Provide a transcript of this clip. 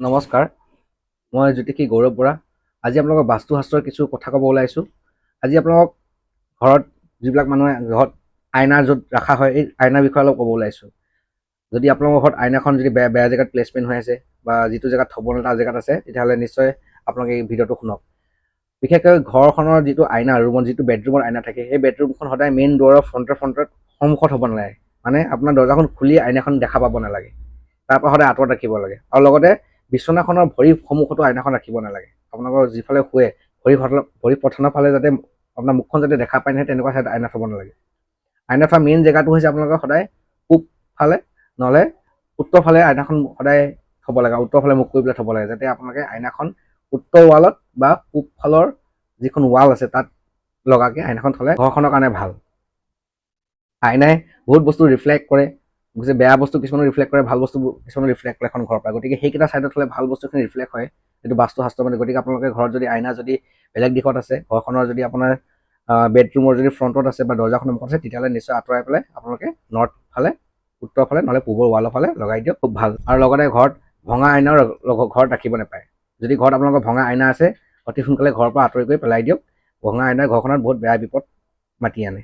নমস্কাৰ, মই জ্যোতিষী গৌৰৱ বৰা। আজি আপোনালোকক বাস্তুশাস্ত্ৰৰ কিছু কথা ক'ব ওলাইছোঁ। আজি আপোনালোকক ঘৰত যিবিলাক মানুহে ঘৰত আইনা য'ত ৰখা হয়, এই আইনাৰ বিষয়ে অলপ ক'ব ওলাইছোঁ। যদি আপোনালোকৰ ঘৰত আইনাখন যদি বেয়া জেগাত প্লেচমেণ্ট হৈ আছে বা যিটো জেগাত থ'ব নলগা জেগাত আছে, তেতিয়াহ'লে নিশ্চয় আপোনালোকে এই ভিডিঅ'টো শুনক। বিশেষকৈ ঘৰখনৰ যিটো আইনা, ৰুমত যিটো বেডৰুমৰ আইনা থাকে, সেই বেডৰুমখন সদায় মেইন দুৱাৰৰ ফ্ৰণ্টত সন্মুখত হ'ব নালাগে। মানে আপোনাৰ দৰ্জাখন খুলি আইনাখন দেখা পাব নালাগে। তাৰ পৰা সদায় আঁতৰত ৰাখিব লাগে। আৰু লগতে বিচনাখনৰ ভৰিৰ সন্মুখতো আইনাখন ৰাখিব নালাগে। আপোনালোকৰ যিফালে শুৱে ভৰি পথানৰ ফালে যাতে আপোনাৰ মুখখন যাতে দেখা পাই নহয়, তেনেকুৱা ঠাইত আইনা থ'ব নালাগে। আইনা থোৱা মেইন জেগাটো হৈছে আপোনালোকৰ সদায় পূব ফালে নহ'লে উত্তৰ ফালে আইনাখন সদায় থ'ব লাগে। উত্তৰ ফালে মুখ কৰি পেলাই থ'ব লাগে, যাতে আপোনালোকে আইনাখন উত্তৰ ৱালত বা পূব ফালৰ যিখন ৱাল আছে তাত লগাকৈ আইনাখন থ'লে ঘৰখনৰ কাৰণে ভাল। আইনাই বহুত বস্তু ৰিফ্লেক্ট কৰে, বেয়া বস্তু কিছুমানো ৰিফ্লেক্ট কৰে, ভাল বস্তু কিছুমানো ৰিফ্লেক্ট কৰে এখন ঘৰৰ পৰা। গতিকে সেইকেইটা ছাইডত হ'লে ভাল বস্তুখিনি ৰিফ্লেক্ট হয়, এইটো বাস্তুশাস্ত্ৰ মানে। গতিকে আপোনালোকে ঘৰত যদি আইনা যদি বেলেগ দিশত আছে, ঘৰখনৰ যদি আপোনাৰ বেডৰুমৰ যদি ফ্ৰণ্টত আছে বা দৰ্জাখনৰ মুখত আছে, তেতিয়াহ'লে নিশ্চয় আঁতৰাই পেলাই আপোনালোকে নৰ্থ ফালে, উত্তৰ ফালে নহ'লে পূবৰ ৱালৰ ফালে লগাই দিয়ক, খুব ভাল। আৰু লগতে ঘৰত ভঙা আইনাও ঘৰত ৰাখিব নাপায়। যদি ঘৰত আপোনালোকৰ ভঙা আইনা আছে, অতি সোনকালে ঘৰৰ পৰা আঁতৰি কৰি পেলাই দিয়ক। ভঙা আইনাই ঘৰখনত বহুত বেয়া বিপদ মাতি আনে।